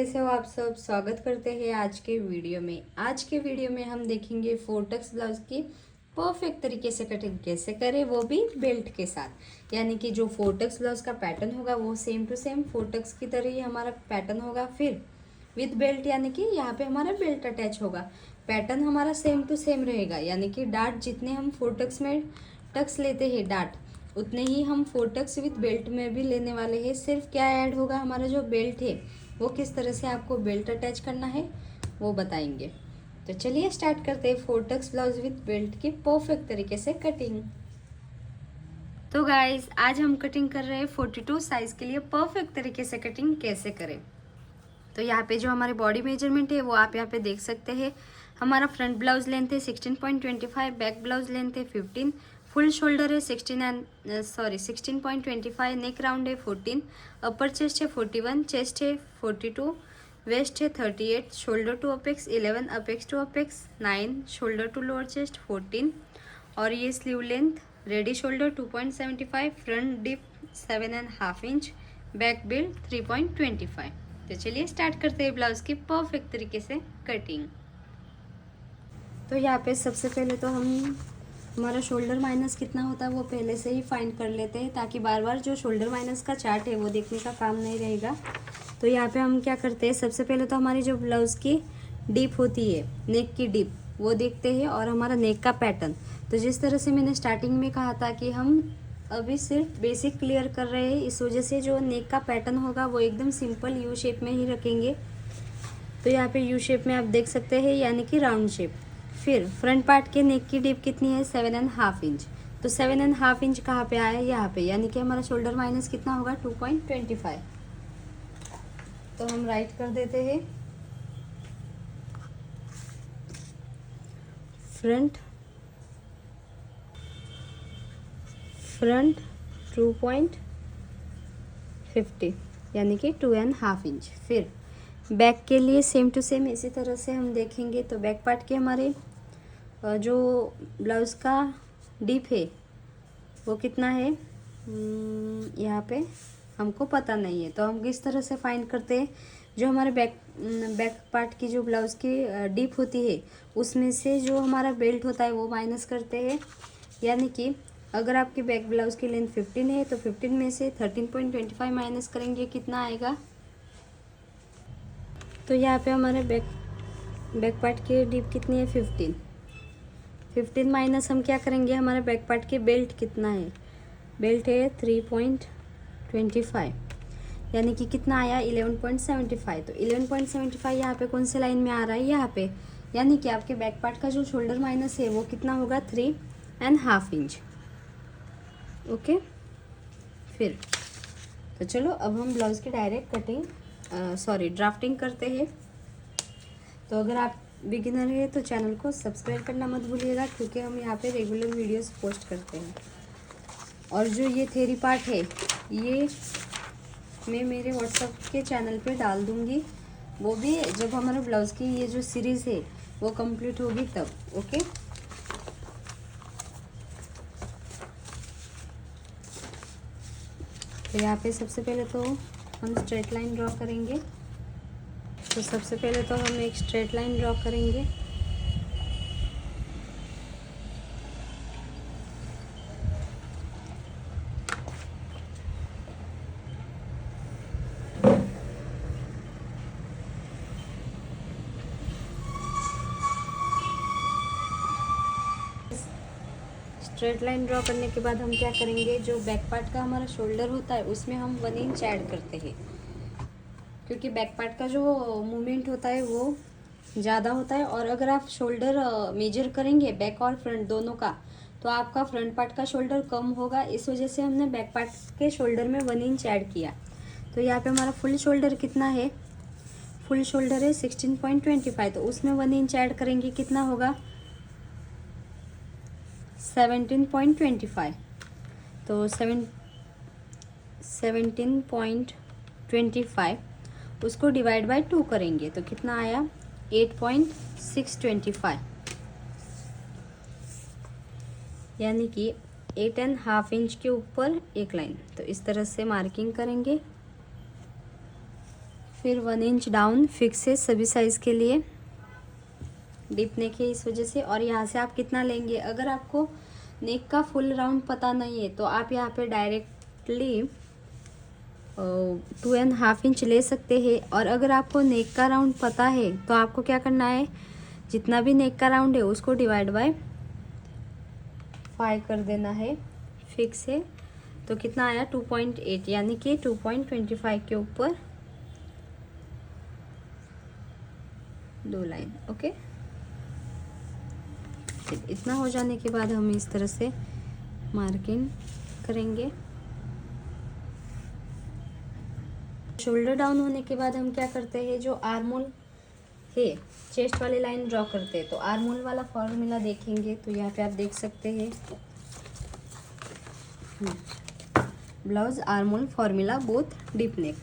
कैसे हो आप सब। स्वागत करते हैं आज के वीडियो में। आज के वीडियो में हम देखेंगे फोर्टक्स ब्लाउज की परफेक्ट तरीके से कटिंग कैसे करें, वो भी बेल्ट के साथ। यानी कि जो फोर्टक्स ब्लाउज का पैटर्न होगा वो सेम टू सेम फोर्टक्स की तरह ही हमारा पैटर्न होगा, फिर विद बेल्ट, यानी कि यहाँ पे हमारा बेल्ट अटैच होगा। पैटर्न हमारा सेम टू सेम रहेगा, यानी कि डार्ट जितने हम फोर्टक्स में टक्स लेते हैं डार्ट, उतने ही हम फोर्टक्स विद बेल्ट में भी लेने वाले हैं। सिर्फ क्या ऐड होगा, हमारा जो बेल्ट है वो किस तरह से आपको बेल्ट अटैच करना है वो बताएंगे। तो चलिए स्टार्ट करते हैं फोर्टक्स ब्लाउज विद बेल्ट की परफेक्ट तरीके से कटिंग। तो गाइस आज हम कटिंग कर रहे हैं 42 साइज के लिए परफेक्ट तरीके से कटिंग कैसे करें। तो यहाँ पे जो हमारे बॉडी मेजरमेंट है वो आप यहाँ पे देख सकते हैं। हमारा फ्रंट ब्लाउज लेंथ है 16.25, बैक ब्लाउज लेंथ है 15, फुल शोल्डर है 16.25, नेक राउंड है 14, अपर चेस्ट है 41, चेस्ट है 42, वेस्ट है 38, shoulder to apex 11, apex to apex 9, shoulder to lower chest 14, और ये sleeve length ready shoulder 2.75, front dip 7.5 inch, back build 3.25। तो चलिए स्टार्ट करते हैं ब्लाउज की परफेक्ट तरीके से कटिंग। तो यहाँ पे सबसे पहले तो हम हमारा शोल्डर माइनस कितना होता है वो पहले से ही फाइंड कर लेते हैं, ताकि बार बार जो शोल्डर माइनस का चार्ट है वो देखने का काम नहीं रहेगा। तो यहाँ पे हम क्या करते हैं, सबसे पहले तो हमारी जो ब्लाउज की डीप होती है, नेक की डीप, वो देखते हैं, और हमारा नेक का पैटर्न। तो जिस तरह से मैंने स्टार्टिंग में कहा था कि हम अभी सिर्फ बेसिक क्लियर कर रहे हैं, इस वजह से जो नेक का पैटर्न होगा वो एकदम सिंपल यू शेप में ही रखेंगे। तो यहाँ पे यू शेप में आप देख सकते हैं, यानी कि राउंड शेप। फिर फ्रंट पार्ट के नेक की डीप कितनी है, 7.5 इंच। तो 7.5 इंच कहाँ पे आया, यहाँ पे, यानी कि हमारा शोल्डर माइनस कितना होगा 2.25। तो हम राइट कर देते हैं फ्रंट 2.50, यानी कि 2.5 इंच। फिर बैक के लिए सेम टू सेम इसी तरह से हम देखेंगे। तो बैक पार्ट के हमारे जो ब्लाउज़ का डीप है वो कितना है, यहाँ पे हमको पता नहीं है, तो हम किस तरह से फाइंड करते हैं। जो हमारे बैक पार्ट की जो ब्लाउज़ की डीप होती है उसमें से जो हमारा बेल्ट होता है वो माइनस करते हैं। यानी कि अगर आपकी बैक ब्लाउज़ की लेंथ 15 है तो 15 में से 13.25 माइनस करेंगे, कितना आएगा। तो यहाँ पे हमारे बैक पार्ट की डीप कितनी है, 15 माइनस हम क्या करेंगे, हमारे बैक पार्ट के बेल्ट कितना है, बेल्ट है 3.25, यानी कि कितना आया 11.75। तो 11.75 यहाँ पे कौन से लाइन में आ रहा है, यहाँ पे, यानी कि आपके बैक पार्ट का जो शोल्डर माइनस है वो कितना होगा 3.5 इंच। ओके। फिर तो चलो अब हम ब्लाउज़ की डायरेक्ट कटिंग ड्राफ्टिंग करते हैं। तो अगर आप बिगिनर है तो चैनल को सब्सक्राइब करना मत भूलिएगा, क्योंकि हम यहाँ पे रेगुलर वीडियोस पोस्ट करते हैं। और जो ये थ्योरी पार्ट है ये मैं मेरे व्हाट्सएप के चैनल पे डाल दूँगी, वो भी जब हमारे ब्लाउज़ की ये जो सीरीज़ है वो कंप्लीट होगी तब। ओके। तो यहाँ पे सबसे पहले तो हम स्ट्रेट लाइन ड्रॉ करेंगे। तो सबसे पहले तो हम एक स्ट्रेट लाइन ड्रॉ करेंगे। स्ट्रेट लाइन ड्रॉ करने के बाद हम क्या करेंगे, जो बैक पार्ट का हमारा शोल्डर होता है उसमें हम 1 इंच ऐड करते हैं, क्योंकि बैक पार्ट का जो मूवमेंट होता है वो ज़्यादा होता है। और अगर आप शोल्डर मेजर करेंगे बैक और फ्रंट दोनों का, तो आपका फ्रंट पार्ट का शोल्डर कम होगा, इस वजह से हमने बैक पार्ट के शोल्डर में 1 इंच ऐड किया। तो यहाँ पे हमारा फुल शोल्डर कितना है, फुल शोल्डर है 16.25, तो उसमें 1 इंच ऐड करेंगे, कितना होगा 17.25। तो 17.25 उसको डिवाइड बाय 2 करेंगे तो कितना आया 8.625, यानी कि 8.5 इंच के ऊपर एक लाइन। तो इस तरह से मार्किंग करेंगे। फिर 1 इंच डाउन फिक्स है सभी साइज़ के लिए, डीप नेक है इस वजह से। और यहाँ से आप कितना लेंगे, अगर आपको नेक का फुल राउंड पता नहीं है तो आप यहाँ पे डायरेक्टली 2.5 इंच ले सकते हैं। और अगर आपको नेक का राउंड पता है तो आपको क्या करना है, जितना भी नेक का राउंड है उसको डिवाइड बाय 5 कर देना है, फिक्स है। तो कितना आया 2.8, यानी कि 2.25 के ऊपर 2 लाइन। ओके, इतना हो जाने के बाद हम इस तरह से मार्किंग करेंगे। शोल्डर डाउन होने के बाद हम क्या करते हैं, जो आर्मोल है चेस्ट वाली लाइन ड्रॉ करते हैं। तो आर्मोल वाला फॉर्मूला देखेंगे तो यहाँ पे आप देख सकते हैं blouse आर्मोल formula both deep neck.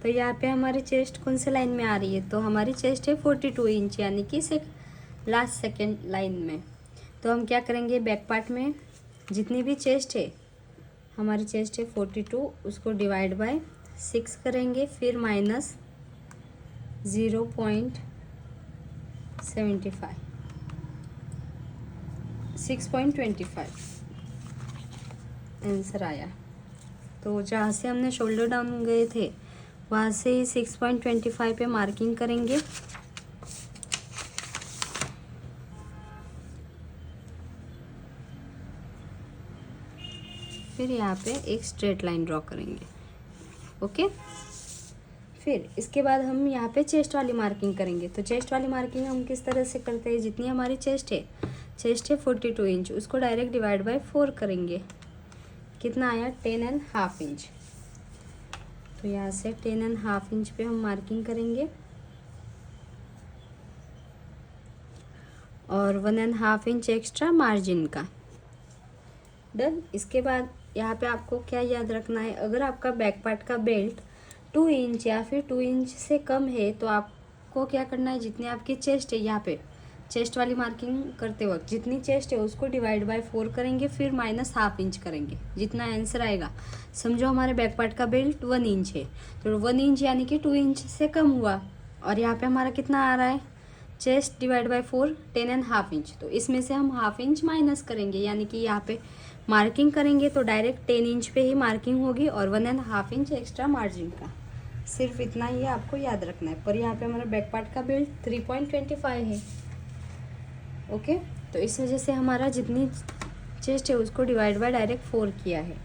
तो यहाँ पे हमारी चेस्ट कौन से लाइन में आ रही है, तो हमारी चेस्ट है 42 इंच, यानी कि लास्ट सेकेंड लाइन में। तो हम क्या करेंगे, बैक पार्ट में जितनी भी चेस्ट है, हमारी चेस्ट है 42, उसको डिवाइड बाय 6 करेंगे, फिर माइनस 0.75 6.25 आंसर आया। तो जहाँ से हमने शोल्डर डाउन गए थे वहाँ से ही 6.25 पे मार्किंग करेंगे। फिर यहाँ पे एक स्ट्रेट लाइन ड्रॉ करेंगे। ओके, फिर इसके बाद हम यहाँ पे चेस्ट वाली मार्किंग करेंगे। तो चेस्ट वाली मार्किंग हम किस तरह से करते हैं, जितनी हमारी चेस्ट है 42 इंच, उसको डायरेक्ट डिवाइड बाय 4 करेंगे। कितना आया 10.5 इंच। तो यहाँ से 10.5 इंच पे हम मार्किंग करेंगे और 1.5 इंच एक्स्ट्रा मार्जिन का। डन। इसके बाद यहाँ पे आपको क्या याद रखना है, अगर आपका बैक पार्ट का बेल्ट 2 इंच या फिर 2 इंच से कम है तो आपको क्या करना है, जितनी आपकी चेस्ट है, यहाँ पे चेस्ट वाली मार्किंग करते वक्त जितनी चेस्ट है उसको डिवाइड बाय 4 करेंगे, फिर -1/2 इंच करेंगे, जितना आंसर आएगा। समझो हमारे बैक पार्ट का बेल्ट 1 इंच है, तो 1 इंच यानी कि 2 इंच से कम हुआ। और यहाँ पे हमारा कितना आ रहा है, चेस्ट डिवाइड बाय 4 10.5 इंच। तो इसमें से हम 1/2 इंच माइनस करेंगे, यानी कि यहाँ पे मार्किंग करेंगे तो डायरेक्ट 10 इंच पे ही मार्किंग होगी और 1.5 इंच एक्स्ट्रा मार्जिन का। सिर्फ इतना ही आपको याद रखना है। पर यहाँ पे हमारा बैक पार्ट का बेल्ट 3.25 है। ओके, तो इस वजह से हमारा जितनी चेस्ट है उसको डिवाइड बाय डायरेक्ट 4 किया है।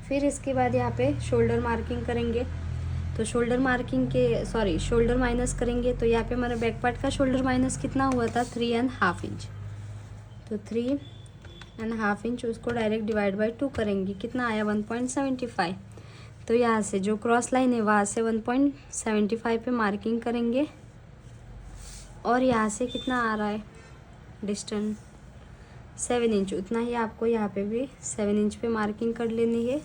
फिर इसके बाद यहाँ पे शोल्डर मार्किंग करेंगे। तो शोल्डर माइनस करेंगे। तो यहाँ पे हमारा बैक पार्ट का शोल्डर माइनस कितना हुआ था 3.5 इंच। तो 3.5 इंच उसको डायरेक्ट डिवाइड बाय 2 करेंगे, कितना आया 1.75। तो यहाँ से जो क्रॉस लाइन है वहाँ से 1.75 पे मार्किंग करेंगे और यहाँ से कितना आ रहा है डिस्टेंस 7 इंच, उतना ही आपको यहाँ पे भी 7 इंच पे मार्किंग कर लेनी है,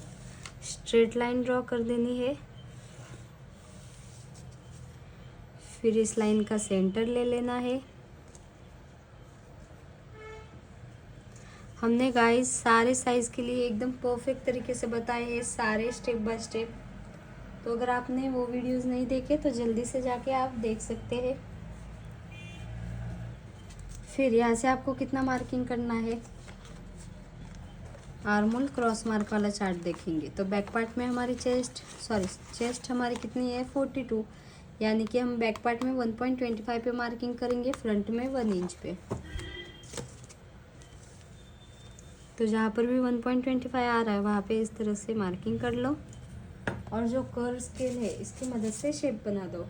स्ट्रेट लाइन ड्रॉ कर देनी है। फिर इस लाइन का सेंटर ले लेना है। हमने गाइस सारे साइज़ के लिए एकदम परफेक्ट तरीके से बताए हैं, सारे स्टेप बाय स्टेप। तो अगर आपने वो वीडियोस नहीं देखे तो जल्दी से जाके आप देख सकते हैं। फिर यहाँ से आपको कितना मार्किंग करना है, आर्मोल क्रॉस मार्क वाला चार्ट देखेंगे। तो बैक पार्ट में हमारी चेस्ट हमारी कितनी है 42, यानी कि हम बैक पार्ट में 1.25 पे मार्किंग करेंगे, फ्रंट में 1 इंच पे। तो जहाँ पर भी 1.25 आ रहा है वहाँ पे इस तरह से मार्किंग कर लो और जो कर्व स्केल है इसकी मदद से शेप बना दो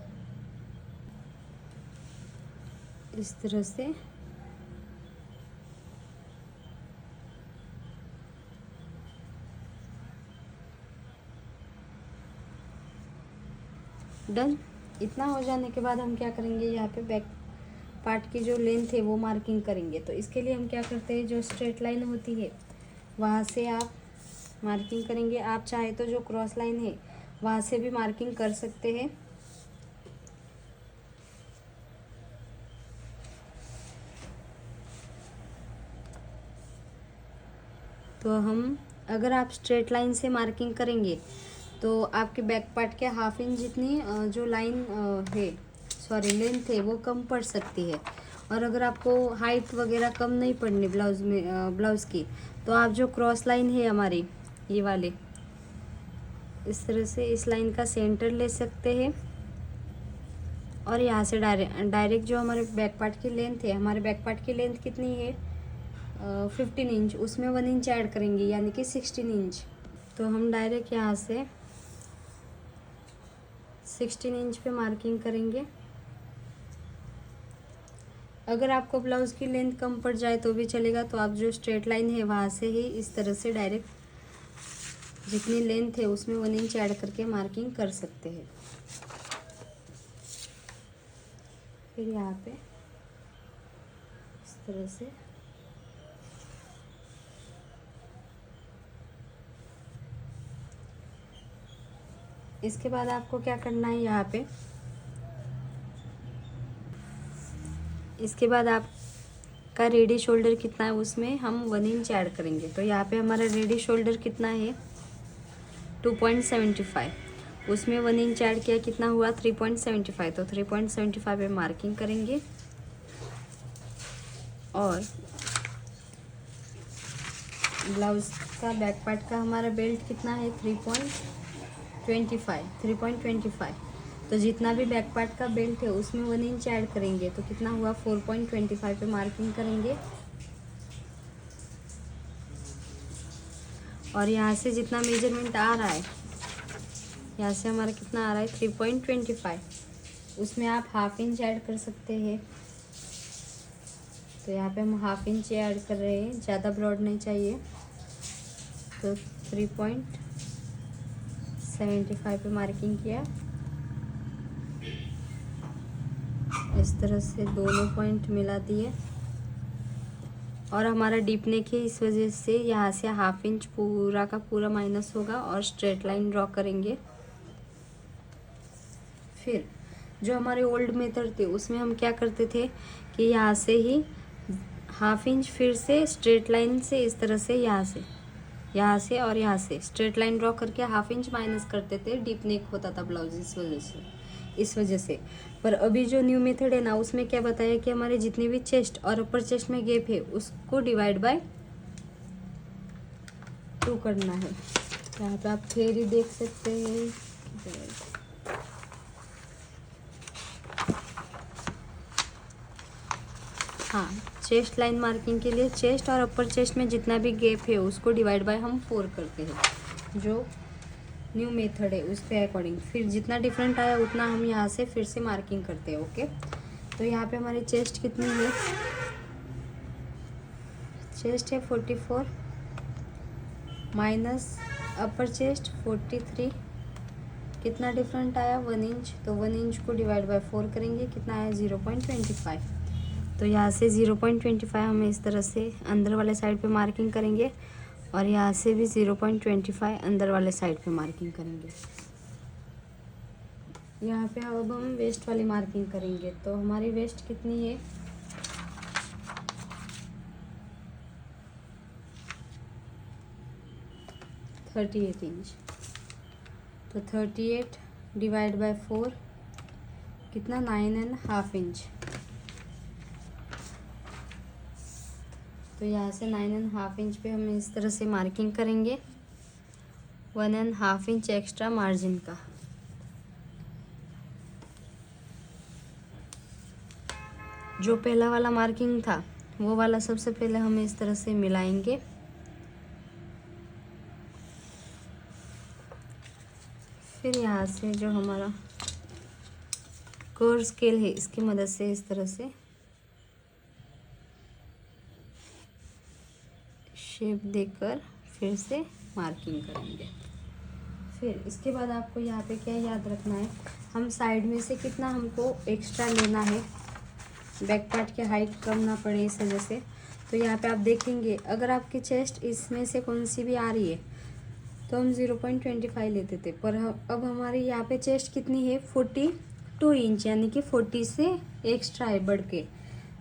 इस तरह से। डन। इतना हो जाने के बाद हम क्या करेंगे, यहाँ पे बैक पार्ट की जो लेंथ है वो मार्किंग करेंगे। तो इसके लिए हम क्या करते हैं, जो स्ट्रेट लाइन होती है वहाँ से आप मार्किंग करेंगे। आप चाहे तो जो क्रॉस लाइन है वहाँ से भी मार्किंग कर सकते हैं। तो हम अगर आप स्ट्रेट लाइन से मार्किंग करेंगे तो आपके बैक पार्ट के हाफ इंच जितनी जो लाइन है, सॉरी लेंथ है, वो कम पड़ सकती है। और अगर आपको हाइट वगैरह कम नहीं पड़नी ब्लाउज़ में, ब्लाउज़ की, तो आप जो क्रॉस लाइन है हमारी ये वाले, इस तरह से इस लाइन का सेंटर ले सकते हैं और यहाँ से डायरेक्ट जो हमारे बैक पार्ट की लेंथ है, हमारे बैक पार्ट की लेंथ कितनी है 15 इंच, उसमें 1 इंच ऐड करेंगे यानी कि 16 इंच। तो हम डायरेक्ट यहाँ से 16 इंच पे मार्किंग करेंगे। अगर आपको ब्लाउज़ की लेंथ कम पड़ जाए तो भी चलेगा, तो आप जो स्ट्रेट लाइन है वहाँ से ही इस तरह से डायरेक्ट जितनी लेंथ है उसमें 1 इंच ऐड करके मार्किंग कर सकते हैं। फिर यहाँ पे इस तरह से इसके बाद आपको क्या करना है, यहाँ पे इसके बाद आपका रेडी शोल्डर कितना है उसमें हम 1 इंच ऐड करेंगे। तो यहाँ पे हमारा रेडी शोल्डर कितना है 2.75, उसमें 1 इंच ऐड किया, कितना हुआ 3.75। तो 3.75 पे मार्किंग करेंगे और ब्लाउज का बैक पार्ट का हमारा बेल्ट कितना है 3.25। तो जितना भी बैक पार्ट का बेल्ट है उसमें 1 इंच ऐड करेंगे, तो कितना हुआ 4.25 पे मार्किंग करेंगे। और यहाँ से जितना मेजरमेंट आ रहा है, यहाँ से हमारा कितना आ रहा है 3.25, उसमें आप हाफ इंच ऐड कर सकते हैं। तो यहाँ पे हम हाफ इंच ऐड कर रहे हैं, ज़्यादा ब्रॉड नहीं चाहिए। तो 3.75 पे मार्किंग किया, इस तरह से दोनों पॉइंट मिला दिए। और हमारा डीप नेक है, इस वजह से यहाँ से हाफ इंच पूरा का पूरा माइनस होगा और स्ट्रेट लाइन ड्रॉ करेंगे। फिर जो हमारे ओल्ड मेथड थे उसमें हम क्या करते थे कि यहाँ से ही हाफ इंच फिर से स्ट्रेट लाइन से इस तरह से यहाँ से और यहाँ से स्ट्रेट लाइन ड्रॉ करके हाफ इंच माइनस करते थे, डीप नेक होता था ब्लाउज इस वजह से। पर अभी जो न्यू मेथड है ना, उसमें क्या बताया कि हमारे जितनी भी चेस्ट और अपर चेस्ट में गैप है उसको डिवाइड बाय 2 करना है। यहाँ पे आप थ्योरी देख सकते हैं। हाँ, चेस्ट लाइन मार्किंग के लिए चेस्ट और अपर चेस्ट में जितना भी गैप है उसको डिवाइड बाय हम 4 करते हैं, जो न्यू मेथड है उसके अकॉर्डिंग। फिर जितना डिफरेंट आया उतना हम यहाँ से फिर से मार्किंग करते हैं। ओके, तो यहाँ पे हमारी चेस्ट कितनी है, चेस्ट है 44 माइनस अपर चेस्ट 43, कितना डिफरेंट आया 1 इंच। तो 1 इंच को डिवाइड बाय 4 करेंगे, कितना आया 0.25। तो यहाँ से 0.25 हम इस तरह से अंदर वाले साइड पे मार्किंग करेंगे और यहाँ से भी 0.25 अंदर वाले साइड पे मार्किंग करेंगे। यहाँ पे अब हम वेस्ट वाली मार्किंग करेंगे। तो हमारी वेस्ट कितनी है 38 इंच। तो 38 डिवाइड बाय 4 कितना 9.5 इंच। तो यहाँ से 9.5 इंच पे हम इस तरह से मार्किंग करेंगे, 1.5 इंच एक्स्ट्रा मार्जिन का। जो पहला वाला मार्किंग था वो वाला सबसे पहले हम इस तरह से मिलाएंगे। फिर यहाँ से जो हमारा कर्व स्केल है इसकी मदद से इस तरह से शेप देकर फिर से मार्किंग करेंगे। फिर इसके बाद आपको यहाँ पे क्या याद रखना है, हम साइड में से कितना हमको एक्स्ट्रा लेना है, बैक पार्ट की हाइट कम ना पड़े इस वजह से। तो यहाँ पे आप देखेंगे अगर आपकी चेस्ट इसमें से कौन सी भी आ रही है तो हम 0.25 लेते थे, पर अब हमारी यहाँ पे चेस्ट कितनी है 42 इंच, यानी कि 40 से एक्स्ट्रा है बढ़ के।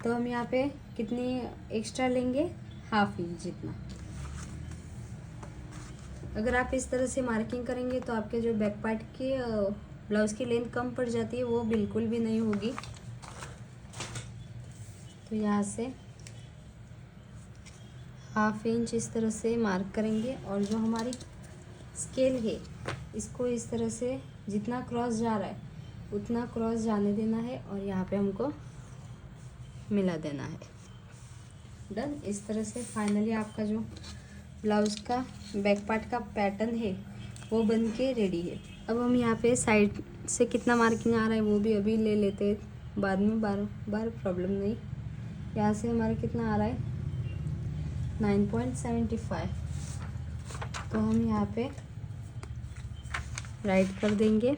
तो हम यहाँ पे कितनी एक्स्ट्रा लेंगे, हाफ इंच जितना। अगर आप इस तरह से मार्किंग करेंगे तो आपके जो बैक पार्ट की ब्लाउज़ की लेंथ कम पड़ जाती है, वो बिल्कुल भी नहीं होगी। तो यहाँ से 1/2 इंच इस तरह से मार्क करेंगे और जो हमारी स्केल है इसको इस तरह से जितना क्रॉस जा रहा है उतना क्रॉस जाने देना है और यहाँ पे हमको मिला देना है। डन। इस तरह से फाइनली आपका जो ब्लाउज़ का बैक पार्ट का पैटर्न है वो बन के रेडी है। अब हम यहाँ पे साइड से कितना मार्किंग आ रहा है वो भी अभी ले लेते हैं, बाद में बार प्रॉब्लम नहीं। यहाँ से हमारा कितना आ रहा है 9.75, तो हम यहाँ पे राइट कर देंगे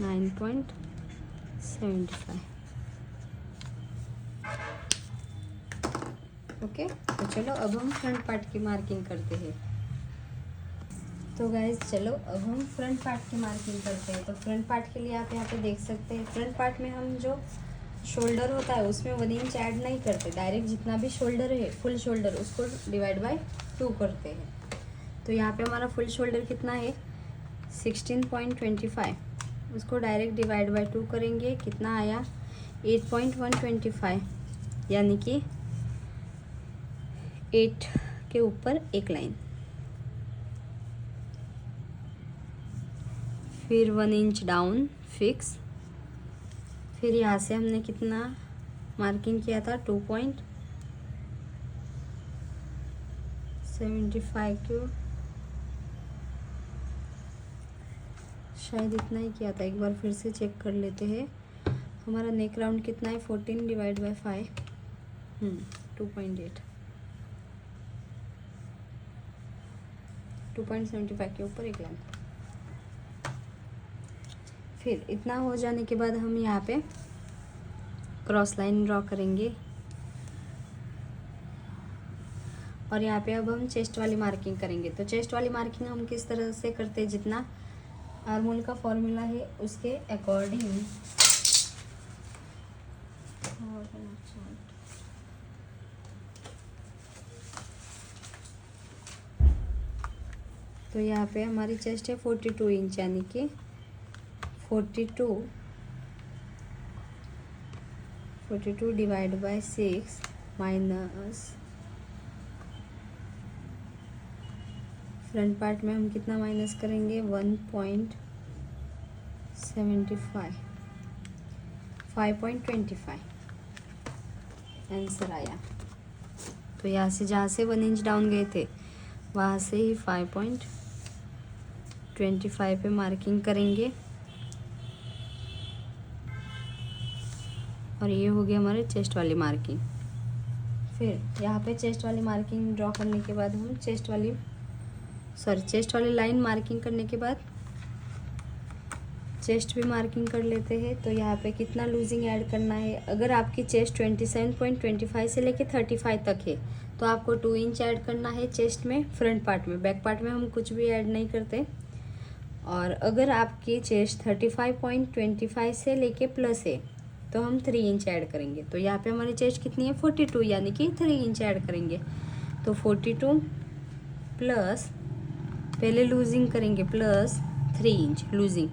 9.75। ओके, तो चलो अब हम फ्रंट पार्ट की मार्किंग करते हैं। तो गाइज चलो अब हम फ्रंट पार्ट की मार्किंग करते हैं। तो फ्रंट पार्ट के लिए आप यहाँ पे देख सकते हैं, फ्रंट पार्ट में हम जो शोल्डर होता है उसमें 1 इंच ऐड नहीं करते, डायरेक्ट जितना भी शोल्डर है फुल शोल्डर उसको डिवाइड बाय 2 करते हैं। तो यहाँ पे हमारा फुल शोल्डर कितना है 16.25, उसको डायरेक्ट डिवाइड बाय 2 करेंगे, कितना आया 8.125, यानी कि 8 के ऊपर एक लाइन, फिर 1 इंच डाउन फिक्स, फिर यहाँ से हमने कितना मार्किंग किया था 2.75 को शायद इतना ही किया था, एक बार फिर से चेक कर लेते हैं। हमारा नेक राउंड कितना है 14 डिवाइड बाय 5, 2.8, 2.75 के ऊपर एक लाइन। फिर इतना हो जाने के बाद हम यहाँ पे क्रॉस लाइन ड्रॉ करेंगे और यहाँ पे अब हम चेस्ट वाली मार्किंग करेंगे। तो चेस्ट वाली मार्किंग हम किस तरह से करते हैं, जितना आर्मोल का फॉर्मूला है उसके अकॉर्डिंग। तो यहाँ पे हमारी चेस्ट है 42 इंच, यानी कि 42 divide by 6 minus front part में हम कितना माइनस करेंगे 1.75, 5.25 आंसर आया। तो यहाँ से जहाँ से 1 इंच डाउन गए थे वहाँ से ही 5.25 पे मार्किंग करेंगे और ये हो गया हमारे चेस्ट वाली मार्किंग। फिर यहाँ पे चेस्ट वाली मार्किंग ड्रॉ करने के बाद हम चेस्ट वाली लाइन मार्किंग करने के बाद चेस्ट भी मार्किंग कर लेते हैं। तो यहाँ पे कितना लूजिंग ऐड करना है, अगर आपकी चेस्ट 27.25 से लेके 35 तक है तो आपको 2 इंच ऐड करना है चेस्ट में, फ्रंट पार्ट में। बैक पार्ट में हम कुछ भी ऐड नहीं करते। और अगर आपकी चेस्ट 35.25 से लेके प्लस है तो हम 3 इंच ऐड करेंगे। तो यहाँ पे हमारी चेस्ट कितनी है 42, यानी कि 3 इंच ऐड करेंगे। तो 42 प्लस पहले लूजिंग करेंगे plus 3 inch loosing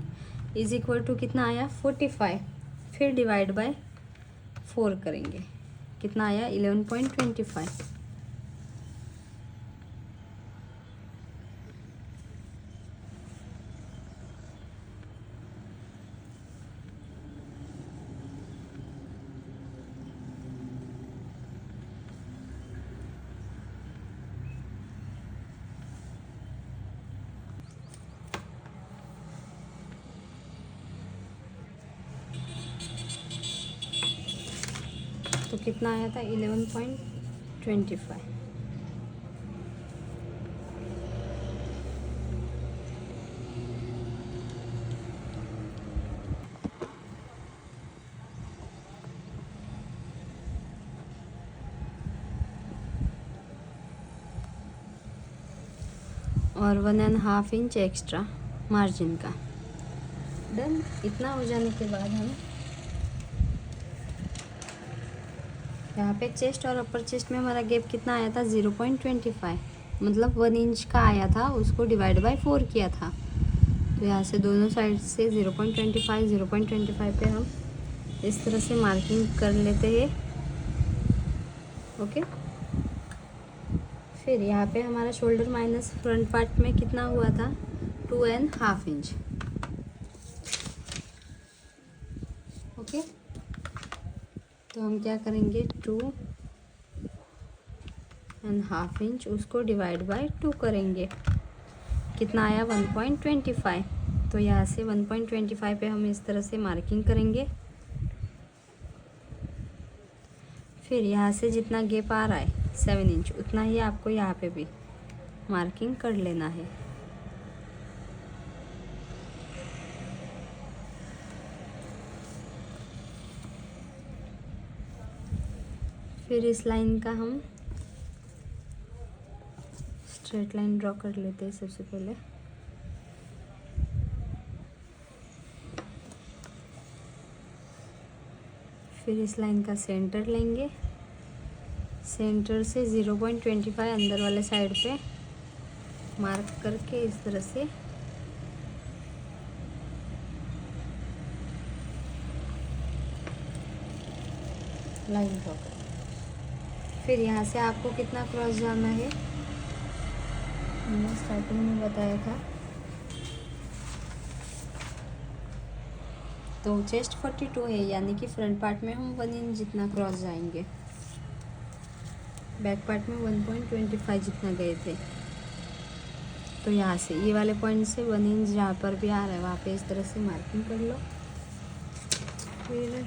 is equal to कितना आया 45, फिर डिवाइड बाय 4 करेंगे, कितना आया 11.25। तो कितना आया था 11.25। और 1.5 इंच एक्स्ट्रा मार्जिन का। डन। इतना हो जाने के बाद हम यहाँ पे चेस्ट और अपर चेस्ट में हमारा गैप कितना आया था 0.25, मतलब 1 इंच का आया था उसको डिवाइड बाय 4 किया था। तो यहाँ से दोनों साइड से 0.25 पे हम इस तरह से मार्किंग कर लेते हैं। ओके, फिर यहाँ पे हमारा शोल्डर माइनस फ्रंट पार्ट में कितना हुआ था, 2.5 इंच। ओके, तो हम क्या करेंगे, 2.5 इंच, उसको डिवाइड बाय 2 करेंगे, कितना आया 1.25। तो यहाँ से 1.25 पे हम इस तरह से मार्किंग करेंगे। फिर यहाँ से जितना गैप आ रहा है 7 इंच, उतना ही आपको यहाँ पे भी मार्किंग कर लेना है। फिर इस लाइन का हम स्ट्रेट लाइन ड्रॉ कर लेते हैं सबसे पहले। फिर इस लाइन का सेंटर लेंगे, सेंटर से 0.25 अंदर वाले साइड पे मार्क करके इस तरह से लाइन ड्रॉ कर। फिर यहाँ से आपको कितना क्रॉस जाना है, मैंने स्टार्टिंग में बताया था। तो चेस्ट 42 है, यानी कि फ्रंट पार्ट में हम 1 इंच जितना क्रॉस जाएंगे, बैक पार्ट में 1.25 जितना गए थे। तो यहाँ से ये वाले पॉइंट से 1 इंच जहाँ पर भी आ रहा है वहाँ पे इस तरह से मार्किंग कर लो। फिर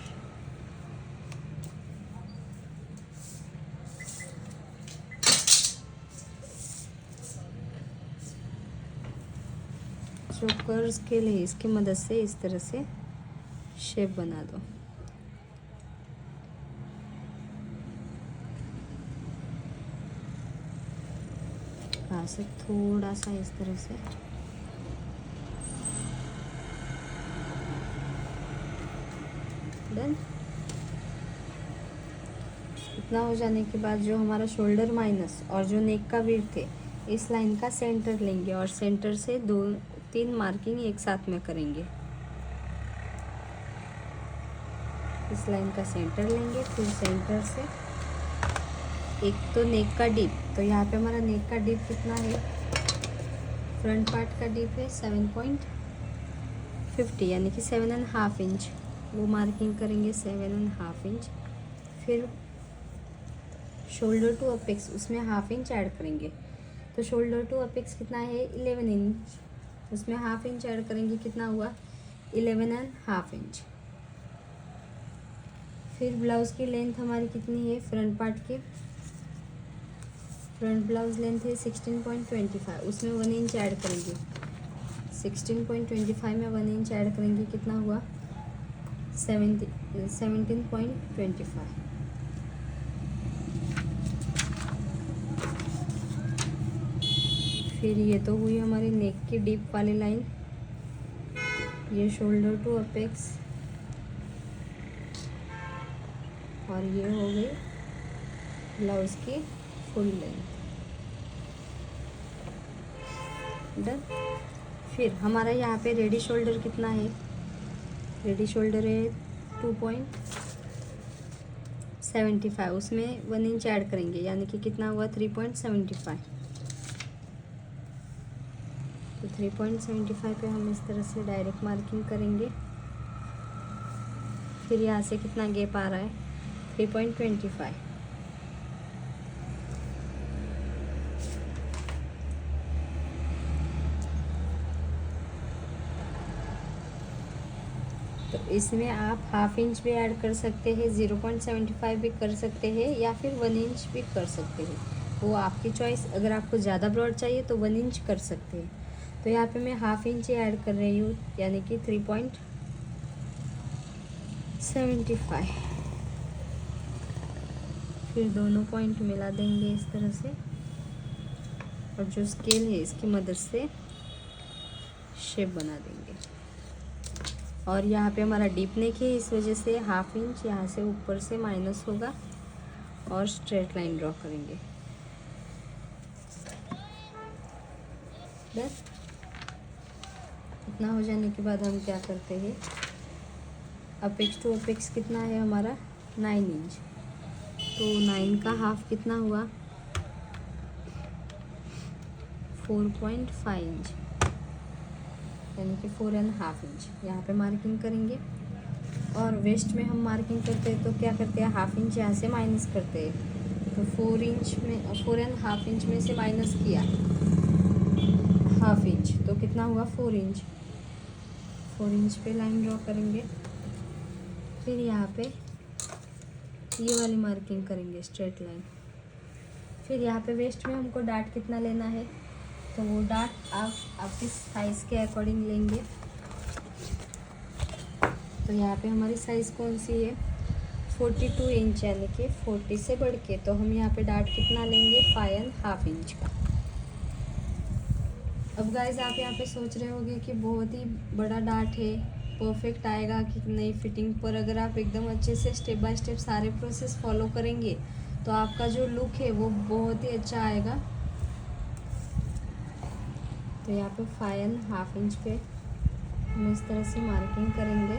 जो कर्व स्केल है इसकी मदद से इस तरह से शेप बना दो। यहाँ से थोड़ा सा इस तरह से डन। इतना हो जाने के बाद जो हमारा शोल्डर माइनस और जो नेक का विड्थ है, इस लाइन का सेंटर लेंगे और सेंटर से 2-3 मार्किंग एक साथ में करेंगे। इस लाइन का सेंटर लेंगे, फिर सेंटर से एक तो नेक का डीप, तो यहाँ पे हमारा नेक का डीप कितना है, फ्रंट पार्ट का डीप है 7.50 यानी कि 7.5 इंच, वो मार्किंग करेंगे 7.5 इंच। फिर शोल्डर टू अपेक्स उसमें 1/2 इंच ऐड करेंगे, तो शोल्डर टू अपेक्स कितना है 11 इंच, उसमें 1/2 इंच ऐड करेंगे, कितना हुआ 11.5 इंच। फिर ब्लाउज़ की लेंथ हमारी कितनी है, फ्रंट पार्ट की फ्रंट ब्लाउज लेंथ है 16.25, उसमें 1 इंच ऐड करेंगे, 16.25 में 1 इंच ऐड करेंगे, कितना हुआ 17.25। फिर ये तो हुई हमारी नेक की डीप वाली लाइन, ये शोल्डर टू अपेक्स, और ये हो गई ब्लाउज की फुल लेंथ। डन। फिर हमारा यहाँ पे रेडी शोल्डर कितना है, रेडी शोल्डर है 2.75, उसमें 1 इंच ऐड करेंगे, यानी कि कितना हुआ 3.75। तो 3.75 पे हम इस तरह से डायरेक्ट मार्किंग करेंगे। फिर यहाँ से कितना गैप आ रहा है 3.25, तो इसमें आप 1/2 इंच भी ऐड कर सकते हैं, 0.75 भी कर सकते हैं, या फिर 1 इंच भी कर सकते हैं, वो आपकी चॉइस। अगर आपको ज़्यादा ब्रॉड चाहिए तो 1 इंच कर सकते हैं। तो यहाँ पे मैं 1/2 इंच ही ऐड कर रही हूँ, यानी कि 3.75। फिर दोनों पॉइंट मिला देंगे इस तरह से, और जो स्केल है इसकी मदद से शेप बना देंगे। और यहाँ पे हमारा डीप नेक है, इस वजह से 1/2 इंच यहाँ से ऊपर से माइनस होगा और स्ट्रेट लाइन ड्रॉ करेंगे। बस इतना हो जाने के बाद हम क्या करते हैं, अपेक्स टू अपेक्स कितना है हमारा 9 इंच, तो 9 का हाफ कितना हुआ 4.5 इंच, यानी कि 4.5 इंच यहाँ पे मार्किंग करेंगे। और वेस्ट में हम मार्किंग करते हैं तो क्या करते हैं, हाफ इंच यहाँ से माइनस करते हैं, तो 4.5 इंच में से माइनस किया हाफ इंच, तो कितना हुआ 4 इंच। 4 इंच पे लाइन ड्रॉ करेंगे, फिर यहाँ पे ये वाली मार्किंग करेंगे स्ट्रेट लाइन। फिर यहाँ पे वेस्ट में हमको डाट कितना लेना है, तो वो डाट आप आपकी साइज़ के अकॉर्डिंग लेंगे। तो यहाँ पे हमारी साइज़ कौन सी है 42 इंच, यानी कि 40 से बढ़ के, तो हम यहाँ पे डाट कितना लेंगे 5.5 इंच का। अब गाइज आप यहाँ पे सोच रहे होंगे कि बहुत ही बड़ा डाट है, परफेक्ट आएगा कि नहीं फिटिंग, पर अगर आप एकदम अच्छे से स्टेप बाय स्टेप सारे प्रोसेस फॉलो करेंगे तो आपका जो लुक है वो बहुत ही अच्छा आएगा। तो यहाँ पे 5.5 इंच पे हम इस तरह से मार्किंग करेंगे।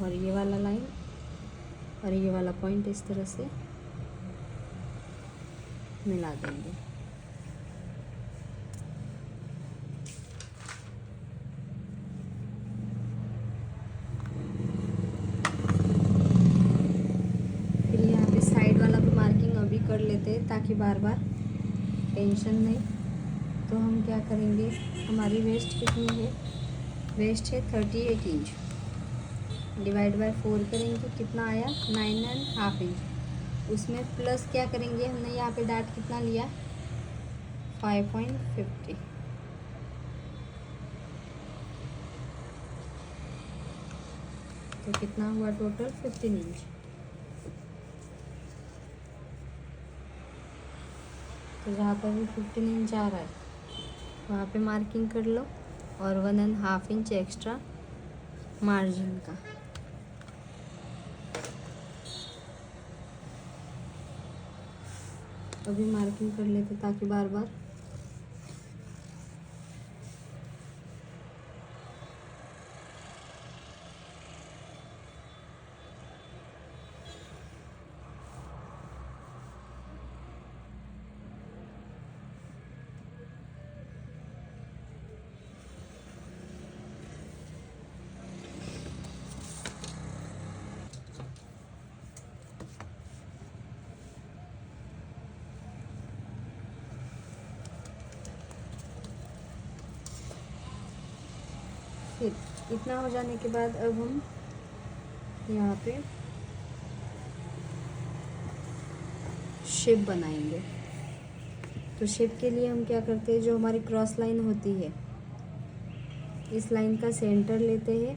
और ये वाला लाइन और ये वाला पॉइंट इस तरह से मिला देंगे। फिर यहाँ पे साइड वाला भी मार्किंग अभी कर लेते हैं ताकि बार बार टेंशन नहीं। तो हम क्या करेंगे, हमारी वेस्ट कितनी है, वेस्ट है 38 इंच, डिवाइड बाय 4 करेंगे, कितना आया 9.5 इंच। उसमें प्लस क्या करेंगे, हमने यहाँ पे डाट कितना लिया 5.50, तो कितना हुआ टोटल 15 इंच। तो जहाँ पर भी 15 इंच आ रहा है वहाँ पे मार्किंग कर लो, और 1.5 इंच एक्स्ट्रा मार्जिन का। अभी मार्किंग कर लेते ताकि बार बार फिर इतना हो जाने के बाद अब हम यहाँ पे शेप बनाएंगे। तो शेप के लिए हम क्या करते हैं, जो हमारी क्रॉस लाइन होती है इस लाइन का सेंटर लेते हैं,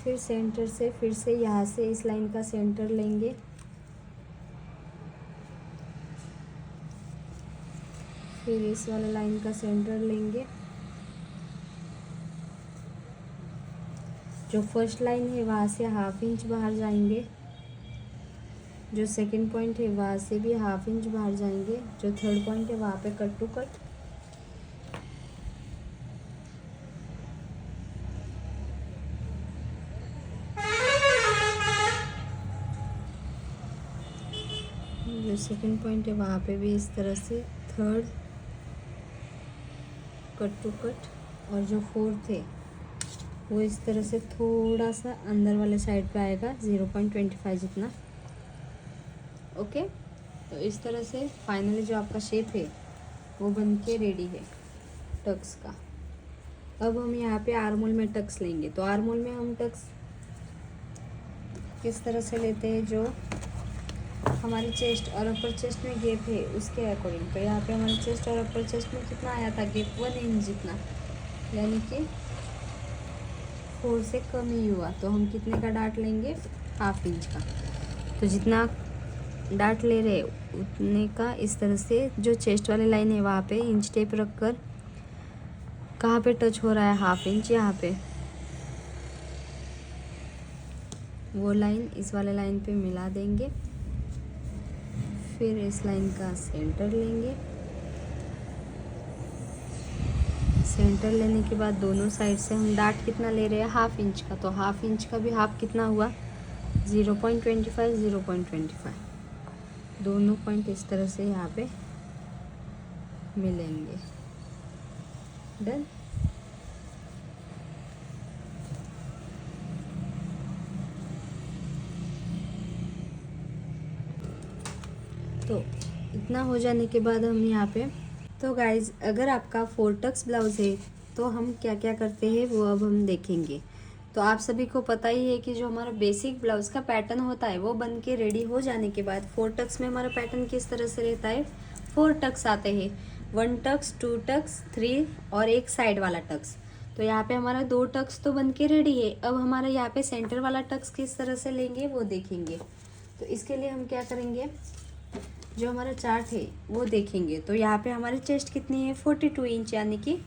फिर सेंटर से फिर से यहाँ से इस लाइन का सेंटर लेंगे, फिर इस वाले लाइन का सेंटर लेंगे। जो फर्स्ट लाइन है वहाँ से हाफ इंच बाहर जाएंगे, जो सेकंड पॉइंट है वहाँ से भी हाफ इंच बाहर जाएंगे, जो थर्ड पॉइंट है वहाँ पे कट टू कट। जो सेकंड पॉइंट है वहाँ पे भी इस तरह से थर्ड कट टू कट, और जो फोर्थ है वो इस तरह से थोड़ा सा अंदर वाले साइड पे आएगा 0.25 जितना। ओके, तो इस तरह से फाइनली जो आपका शेप है वो बन के रेडी है टक्स का। अब हम यहाँ पे आर्मोल में टक्स लेंगे। तो आर्मोल में हम टक्स किस तरह से लेते हैं, जो हमारी चेस्ट और अपर चेस्ट में गैप है उसके अकॉर्डिंग। तो यहाँ पे हमारी चेस्ट और अपर चेस्ट में कितना आया था गैप 1 इंच जितना, यानी कि 4 से कम ही हुआ। तो हम कितने का डाट लेंगे, हाफ इंच का। तो जितना डाट ले रहे उतने का इस तरह से जो चेस्ट वाली लाइन है वहाँ पे इंच टेप रख कर, कहाँ पे टच हो रहा है हाफ इंच, यहाँ पे वो लाइन इस वाले लाइन पे मिला देंगे। फिर इस लाइन का सेंटर लेंगे। सेंटर लेने के बाद दोनों साइड से हम डाट कितना ले रहे हैं, 1/2 इंच का। तो 1/2 इंच का भी हाफ कितना हुआ, 0.25 0.25। दोनों पॉइंट इस तरह से यहाँ पे मिलेंगे। डन। तो इतना हो जाने के बाद हम यहाँ पे, तो गाइज अगर आपका 4 टक्स ब्लाउज है तो हम क्या क्या करते हैं वो अब हम देखेंगे। तो आप सभी को पता ही है कि जो हमारा बेसिक ब्लाउज का पैटर्न होता है वो बन के रेडी हो जाने के बाद 4 टक्स में हमारा पैटर्न किस तरह से रहता है, 4 टक्स आते हैं, 1 टक्स, 2 टक्स, 3 और एक साइड वाला टक्स। तो यहाँ पे हमारा 2 टक्स तो बन के रेडी है। अब हमारा यहाँ पे सेंटर वाला टक्स किस तरह से लेंगे वो देखेंगे। तो इसके लिए हम क्या करेंगे, जो हमारा चार्ट है वो देखेंगे। तो यहाँ पे हमारी चेस्ट कितनी है, 42 इंच, यानी कि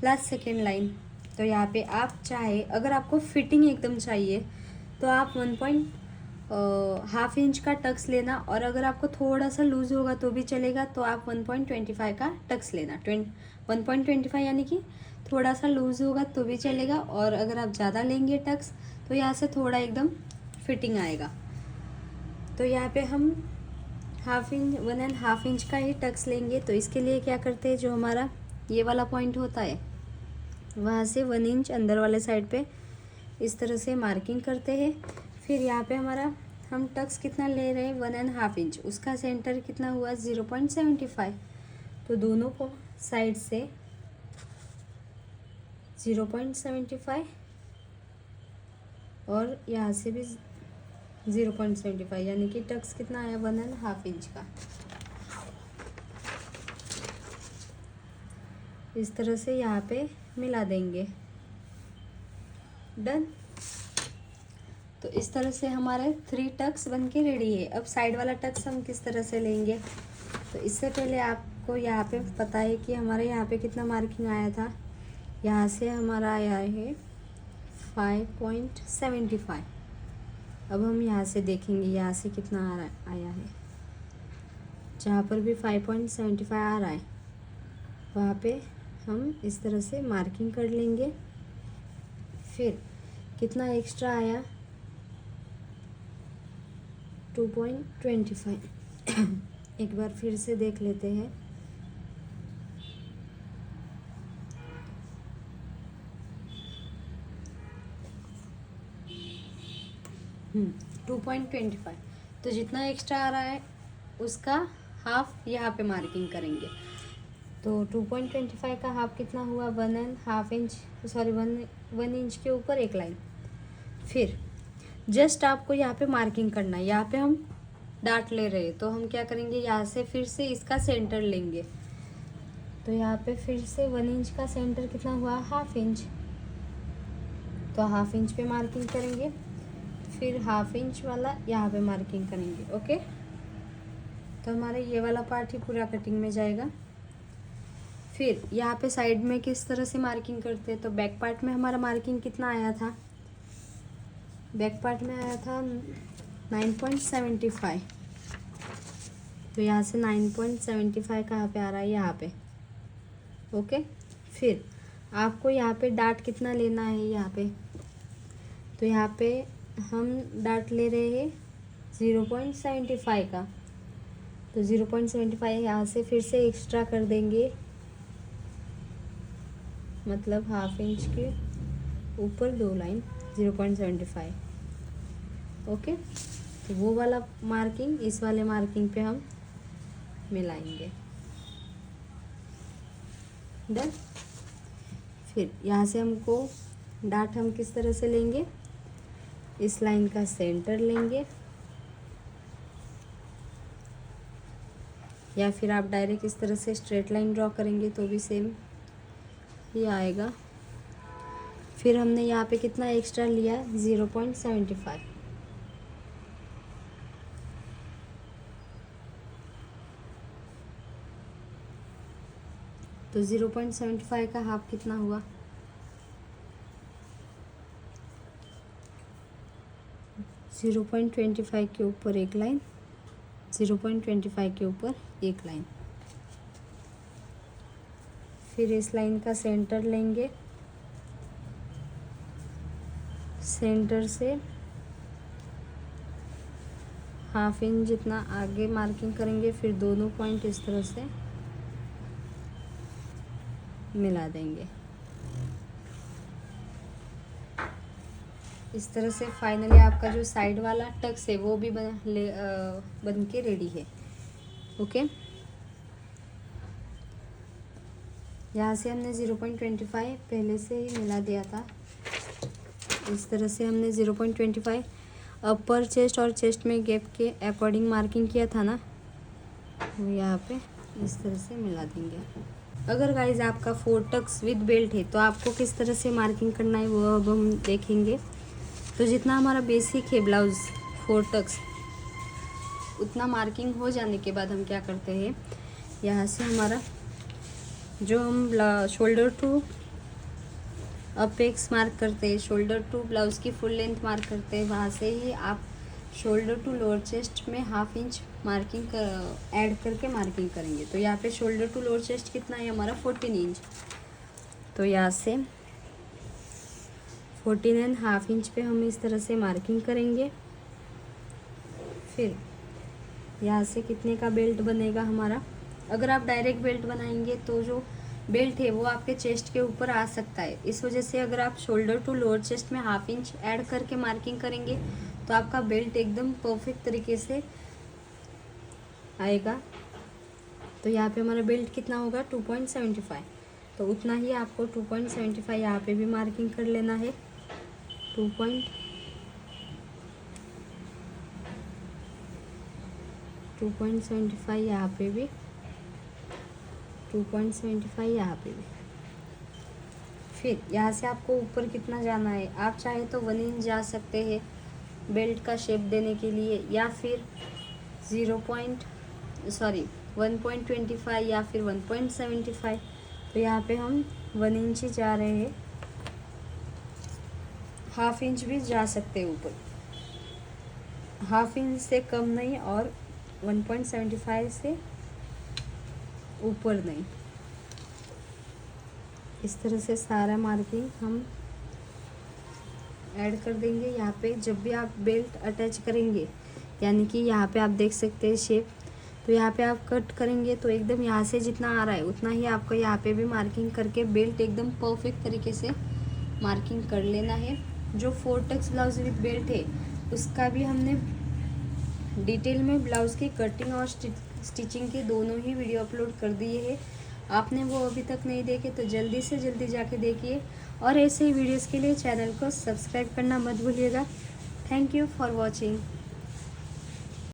लास्ट सेकेंड लाइन। तो यहाँ पे आप चाहे, अगर आपको फिटिंग एकदम चाहिए तो आप 1.5 इंच का टक्स लेना, और अगर आपको थोड़ा सा लूज होगा तो भी चलेगा तो आप 1.25 का टक्स लेना। 1.25 यानी कि थोड़ा सा लूज होगा तो भी चलेगा, और अगर आप ज़्यादा लेंगे टक्स तो यहाँ से थोड़ा एकदम फिटिंग आएगा। तो यहाँ पे हम 1.5 इंच का ही टक्स लेंगे। तो इसके लिए क्या करते हैं, जो हमारा ये वाला पॉइंट होता है वहाँ से 1 इंच अंदर वाले साइड पे इस तरह से मार्किंग करते हैं। फिर यहाँ पे हमारा हम टक्स कितना ले रहे हैं, 1.5 इंच, उसका सेंटर कितना हुआ, 0.75। तो दोनों को साइड से 0.75 और यहाँ से भी 0.75, यानी कि टक्स कितना आया, 1.5 इंच का। इस तरह से यहाँ पे मिला देंगे। डन। तो इस तरह से हमारे 3 टक्स बन के रेडी है। अब साइड वाला टक्स हम किस तरह से लेंगे, तो इससे पहले आपको यहाँ पे पता है कि हमारे यहाँ पे कितना मार्किंग आया था, यहाँ से हमारा आया है 5.75। अब हम यहाँ से देखेंगे यहाँ से कितना आया है। जहाँ पर भी 5.75 आ रहा है वहाँ पे हम इस तरह से मार्किंग कर लेंगे। फिर कितना एक्स्ट्रा आया, 2.25। एक बार फिर से देख लेते हैं। हम्म, 2.25। तो जितना एक्स्ट्रा आ रहा है उसका हाफ यहाँ पे मार्किंग करेंगे। तो 2.25 का हाफ कितना हुआ, 1.5 इंच, सॉरी 1 इंच के ऊपर एक लाइन। फिर जस्ट आपको यहाँ पे मार्किंग करना है। यहाँ पे हम डाट ले रहे हैं तो हम क्या करेंगे, यहाँ से फिर से इसका सेंटर लेंगे। तो यहाँ पे फिर से 1 इंच का सेंटर कितना हुआ, 1/2 इंच। तो 1/2 इंच पे मार्किंग करेंगे। फिर 1/2 इंच वाला यहाँ पे मार्किंग करेंगे। ओके, तो हमारा ये वाला पार्ट ही पूरा कटिंग में जाएगा। फिर यहाँ पे साइड में किस तरह से मार्किंग करते हैं, तो बैक पार्ट में हमारा मार्किंग कितना आया था, बैक पार्ट में आया था 9.75। तो यहाँ से 9.75 कहाँ पे आ रहा है, यहाँ पे। ओके, फिर आपको यहाँ पे डाट कितना लेना है यहाँ पे, तो यहाँ पे हम डाट ले रहे हैं 0.75 का। तो 0.75 यहाँ से फिर से एक्स्ट्रा कर देंगे, मतलब 1/2 इंच के ऊपर 2 लाइन 0.75। ओके, तो वो वाला मार्किंग इस वाले मार्किंग पे हम मिलाएंगे। डन। फिर यहाँ से हमको डाट हम किस तरह से लेंगे, इस लाइन का सेंटर लेंगे, या फिर आप डायरेक्ट इस तरह से स्ट्रेट लाइन ड्रॉ करेंगे तो भी सेम ही आएगा। फिर हमने यहाँ पे कितना एक्स्ट्रा लिया, 0.75। तो 0.75 का हाफ कितना हुआ, 0.25 के ऊपर एक लाइन, 0.25 के ऊपर एक लाइन। फिर इस लाइन का सेंटर लेंगे, सेंटर से हाफ इंच जितना आगे मार्किंग करेंगे। फिर दोनों पॉइंट इस तरह से मिला देंगे। इस तरह से फाइनली आपका जो साइड वाला टक्स है वो भी बन के रेडी है। ओके, यहाँ से हमने 0.25 पहले से ही मिला दिया था। इस तरह से हमने 0.25 अपर चेस्ट और चेस्ट में गैप के अकॉर्डिंग मार्किंग किया था ना, वो यहाँ पे इस तरह से मिला देंगे। अगर गाइज आपका 4 टक्स विद बेल्ट है तो आपको किस तरह से मार्किंग करना है वो अब हम देखेंगे। तो जितना हमारा बेसिक है ब्लाउज़ 4 टक्स, उतना मार्किंग हो जाने के बाद हम क्या करते हैं, यहाँ से हमारा जो हम शोल्डर टू अपेक्स मार्क करते हैं, शोल्डर टू ब्लाउज़ की फुल लेंथ मार्क करते हैं, वहाँ से ही आप शोल्डर टू लोअर चेस्ट में हाफ इंच मार्किंग ऐड करके मार्किंग करेंगे। तो यहाँ पे शोल्डर टू लोअर चेस्ट कितना है हमारा 14 इंच। तो यहाँ से 14.5 इंच पे हम इस तरह से मार्किंग करेंगे। फिर यहाँ से कितने का बेल्ट बनेगा हमारा। अगर आप डायरेक्ट बेल्ट बनाएंगे तो जो बेल्ट है वो आपके चेस्ट के ऊपर आ सकता है। इस वजह से अगर आप शोल्डर टू लोअर चेस्ट में हाफ इंच ऐड करके मार्किंग करेंगे तो आपका बेल्ट एकदम परफेक्ट तरीके से आएगा। तो यहाँ पे हमारा बेल्ट कितना होगा 2.75, तो उतना ही आपको 2.75 यहाँ पे भी मार्किंग कर लेना है। 2.75 यहाँ पे भी, 2.75 यहाँ पे भी। फिर यहाँ से आपको ऊपर कितना जाना है, आप चाहे तो 1 इंच जा सकते हैं बेल्ट का शेप देने के लिए, या फिर 1.25 या फिर 1.75। तो यहाँ पे हम 1 इंच ही जा रहे हैं, हाफ इंच भी जा सकते हैं ऊपर, हाफ इंच से कम नहीं और 1.75 से ऊपर नहीं। इस तरह से सारा मार्किंग हम ऐड कर देंगे। यहाँ पे जब भी आप बेल्ट अटैच करेंगे, यानी कि यहाँ पे आप देख सकते हैं शेप, तो यहाँ पे आप कट करेंगे तो एकदम यहाँ से जितना आ रहा है उतना ही आपको यहाँ पे भी मार्किंग करके बेल्ट एकदम परफेक्ट तरीके से मार्किंग कर लेना है। जो 4 टक्स ब्लाउज विद बेल्ट है उसका भी हमने डिटेल में ब्लाउज़ की कटिंग और स्टिचिंग के दोनों ही वीडियो अपलोड कर दिए हैं। आपने वो अभी तक नहीं देखे तो जल्दी से जल्दी जाके देखिए, और ऐसे ही वीडियोस के लिए चैनल को सब्सक्राइब करना मत भूलिएगा। Thank you for watching.